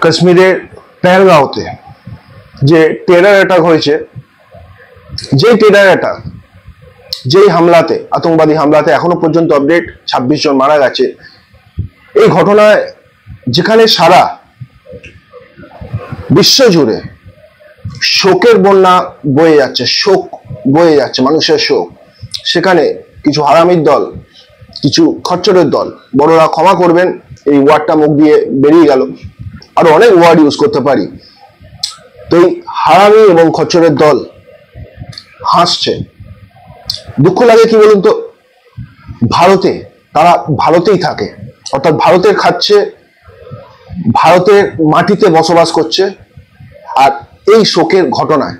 কাশ্মীরের পেহেলগাঁওতে যে terror attack হয়েছে, যে টেরর অ্যাটাক, যেই হামলাতে, আতঙ্কবাদী হামলাতে এখনো পর্যন্ত আপডেট 26 জন মারা গেছে। এই ঘটনায় যেখানে সারা বিশ্ব জুড়ে শোকের বন্যা বয়ে যাচ্ছে, শোক বয়ে যাচ্ছে, মানুষের শোক, সেখানে কিছু হারামির দল, কিছু খচ্চরের দল, বড়রা ক্ষমা করবেন এই ওয়ার্ডটা মুখ দিয়ে বেরিয়ে গেল, আরো অনেক ওয়ার্ড ইউজ করতে পারি। তো এই হারামি এবং খচ্চরের দল হাসছে। দুঃখ লাগে কি বলুন তো, ভারতে তারা ভারতেই থাকে, অর্থাৎ ভারতের খাচ্ছে, ভারতের মাটিতে বসবাস করছে, আর এই শোকের ঘটনায়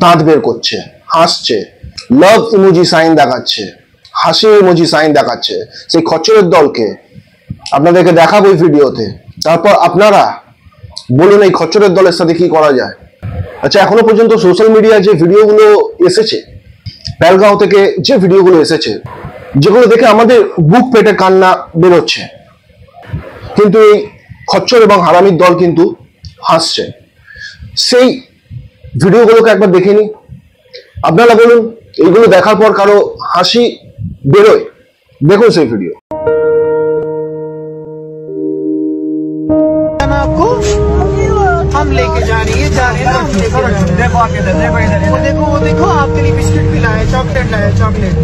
দাঁত বের করছে, হাসছে, লাভ ইমোজি সাইন দেখাচ্ছে, হাসি ইমোজি সাইন দেখাচ্ছে সেই খচ্চরের দলকে। আপনাদেরকে দেখাবো এই ভিডিওতে, তারপর আপনারা বলুন এই খচ্চরের দলের সাথে কি করা যায়। আচ্ছা, এখনো পর্যন্ত সোশ্যাল মিডিয়ায় যে ভিডিওগুলো এসেছে, পেহেলগাঁও থেকে যে ভিডিওগুলো এসেছে, যেগুলো দেখে আমাদের বুক পেটে কান্না বেরোচ্ছে, কিন্তু এই খচ্চর এবং হারামির দল কিন্তু হাসছে। সেই ভিডিওগুলোকে একবার দেখে নি, আপনারা বলুন এইগুলো দেখার পর কারো হাসি বেরোয়? দেখুন সেই ভিডিও। हम लेके जा रहे हैं देखो वो देखो आपके लिए बिस्किट भी लाए, चॉकलेट लाए, चॉकलेट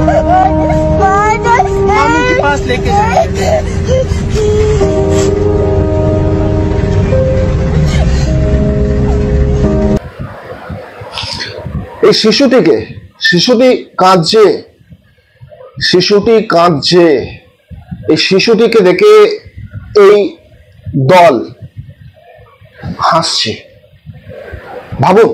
मामू के पास लेके जाएंगे। এই শিশুটি কাঁদছে, এই শিশুটিকে দেখে এই দল হাসছে। ভাবুন।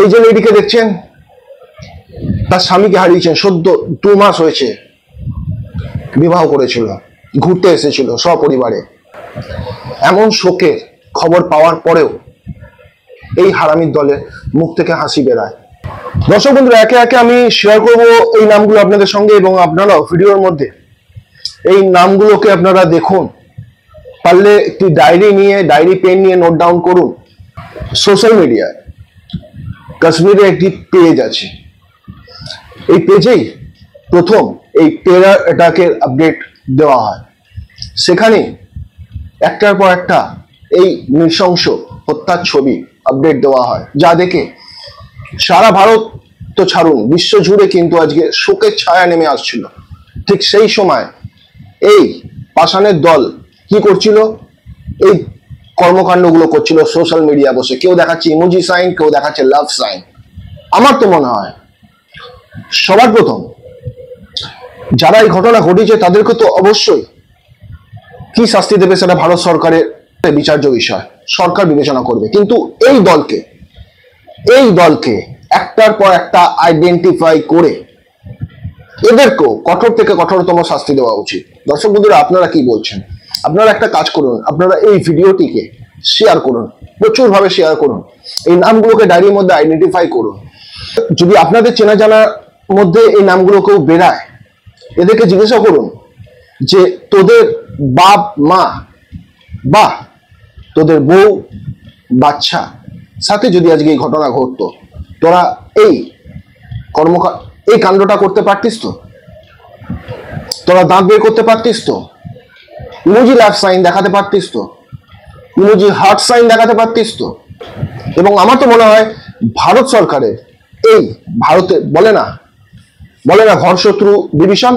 এই যে লেডিকে দেখছেন, তার স্বামীকে হারিয়েছেন, সদ্য 2 মাস হয়েছে, বিবাহ করেছিল, ঘুরতে এসেছিল সপরিবারে। এমন শোকের খবর পাওয়ার পরেও এই হারামির দলের মুখ থেকে হাসি বেরায়। দর্শক বন্ধুরা, একে একে আমি শেয়ার করব এই নামগুলো আপনাদের সঙ্গে, এবং আপনারাও ভিডিওর মধ্যে এই নামগুলোকে আপনারা দেখুন। পারলে একটি ডায়েরি পেন নিয়ে নোট ডাউন করুন। সোশ্যাল মিডিয়ায় কাশ্মীরে একটি পেজ আছে, এই পেজেই প্রথম এই টেরর অ্যাটাকের আপডেট দেওয়া হয়। সেখানে একটার পর একটা এই নৃশংস হত্যার ছবি আপডেট দেওয়া হয়, যা দেখে সারা ভারত তো ছাড়ুন, বিশ্ব জুড়ে কিন্তু আজকে শোকের ছায়া নেমে আসছিল। ঠিক সেই সময় এই পাষাণের দল কি করছিল? এই কর্মকাণ্ডগুলো করছিল সোশ্যাল মিডিয়া বসে। কেউ দেখাচ্ছে ইমোজি সাইন, কেউ দেখাচ্ছে লাভ সাইন। আমার তো মনে হয় সবার প্রথম যারা এই ঘটনা ঘটিয়েছে তাদেরকে তো অবশ্যই কি শাস্তি দেবে সেটা ভারত সরকারের বিচার্য বিষয়, সরকার বিবেচনা করবে। কিন্তু এই দলকে একটার পর একটা আইডেন্টিফাই করে এদেরকেও কঠোর থেকে কঠোরতম শাস্তি দেওয়া উচিত। দর্শক বন্ধুরা, আপনারা কি বলছেন? আপনারা একটা কাজ করুন, আপনারা এই ভিডিওটিকে শেয়ার করুন, প্রচুর ভাবে শেয়ার করুন, এই নামগুলোকে ডায়েরির মধ্যে আইডেন্টিফাই করুন। যদি আপনাদের চেনা জানার মধ্যে এই নামগুলো কেউ বেরায়, এদেরকে জিজ্ঞাসা করুন যে তোদের বাপ মা বা তোদের বউ বাচ্চা সাথে যদি আজকে এই ঘটনা ঘটতো, তোরা এই কাণ্ডটা করতে পারতিস তো? তোরা দাঁত বের করতে পারতিস তো? ইমোজি লাভ সাইন দেখাতে পারতিস তো? ইমোজি হার্ট সাইন দেখাতে পারতিস তো? এবং আমার তো মনে হয় ভারত সরকারের এই ভারতে বলে না ঘর শত্রু বিভীষণ,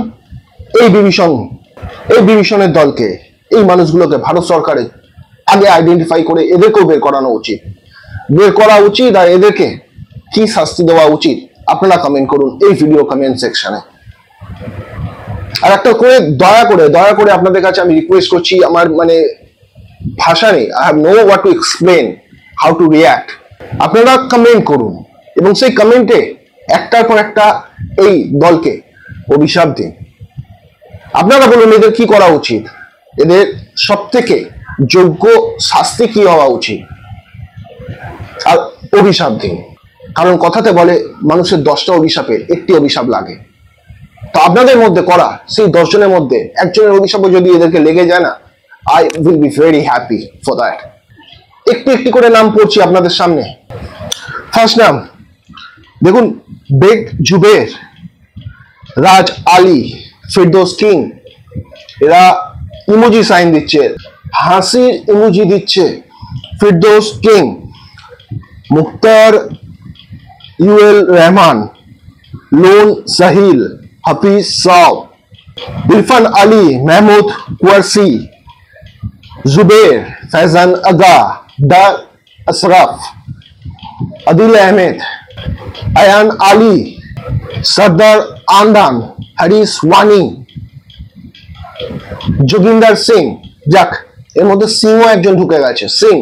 এই বিভীষণের দলকে, এই মানুষগুলোকে ভারত সরকারের আগে আইডেন্টিফাই করে এদেরকেও বের করা উচিত। আর এদেরকে কি শাস্তি দেওয়া উচিত আপনারা কমেন্ট করুন এই ভিডিও কমেন্ট সেকশনে। আর একটা করে দয়া করে আপনাদের কাছে আমি রিকোয়েস্ট করছি, আমার মানে ভাষা নেই, I have no word to explain how to react. আপনারা কমেন্ট করুন এবং সেই কমেন্টে একটার পর একটা এই দলকে অভিশাপ দিন। আপনারা বলুন এদের কি করা উচিত। এদের সব থেকে যোগ্য শাস্তি কি হওয়া উচিত, আর অভিশাপ দিন। কারণ কথাতে বলে মানুষের 10টা অভিশাপে 1টি অভিশাপ লাগে। তো আপনাদের মধ্যে করা সেই 10 জনের মধ্যে একজনের অভিশাপও যদি এদেরকে লেগে যায় না, I will be very happy for that. একটু একটি করে নাম পড়ছি আপনাদের সামনে। ফার্স্ট নাম দেখুন, বেগ জুবের, রাজ আলী, ফিরদৌস কিং, এরা ইমোজি সাইন দিচ্ছে, হাসির ইমোজি দিচ্ছে। ফিরদৌস কিং, মুক্তার ইউএল রহমান, লোন সাহিল, হাফিজ সাও, ইরফান আলী, মেহমুদ কুয়ারসি, জুবের, ফैजान আগা, डा अशरफ, আদিল আহমেদ, আয়ান আলী, সর্দার আন্দান, হারিস ওয়ানি, যোগিন্দর সিং। যাক, এর মধ্যে সিংও একজন ঢুকে গেছে, সিং।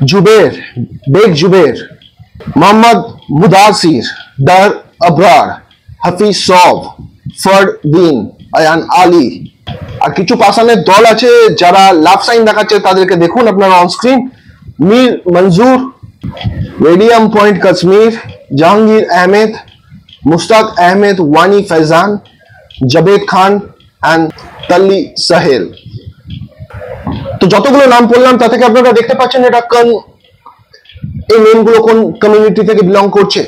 জুবের, বেগ জুবের, মোহাম্মদ মুদাসির, দার আবরার, হাফিজ সব, ফরদিন, আয়ান আলী। আর কিছু পাসানের দল আছে যারা লাভ সাইন দেখাচ্ছে, তাদেরকে দেখুন আপনারা on screen. Mir Manzoor, radium point Kashmir, Jahangir Ahmed, Mushtaq Ahmed, Wani Faizan, Javed Khan and Talli Sahel. তো যতগুলো নাম বললাম তা থেকে আপনারা দেখতে পাচ্ছেন এটা কোন, এই নেমগুলো কোন কমিউনিটি থেকে বিলং করছে।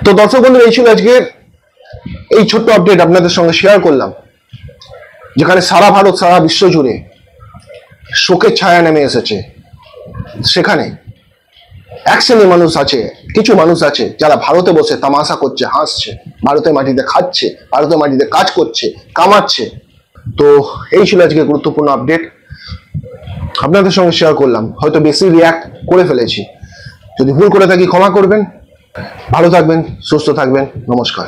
তো দর্শক বন্ধুরা, এই ছিল আজকের এই ছোট্ট আপডেট আপনাদের সঙ্গে শেয়ার করলাম, যেখানে সারা ভারত সারা বিশ্ব জুড়ে শোকের ছায়া নেমে এসেছে। সেখানে এক শ্রেণীর মানুষ আছে, কিছু মানুষ আছে যারা ভারতে বসে তামাশা করছে, হাসছে, ভারতের মাটিতে খাচ্ছে, ভারতের মাটিতে কাজ করছে, কামাচ্ছে। তো এই ছিল আজকে গুরুত্বপূর্ণ আপডেট আপনাদের সঙ্গে শেয়ার করলাম। হয়তো বেশি রিয়াক্ট করে ফেলেছি, যদি ভুল করে থাকি ক্ষমা করবেন। ভালো থাকবেন, সুস্থ থাকবেন, নমস্কার।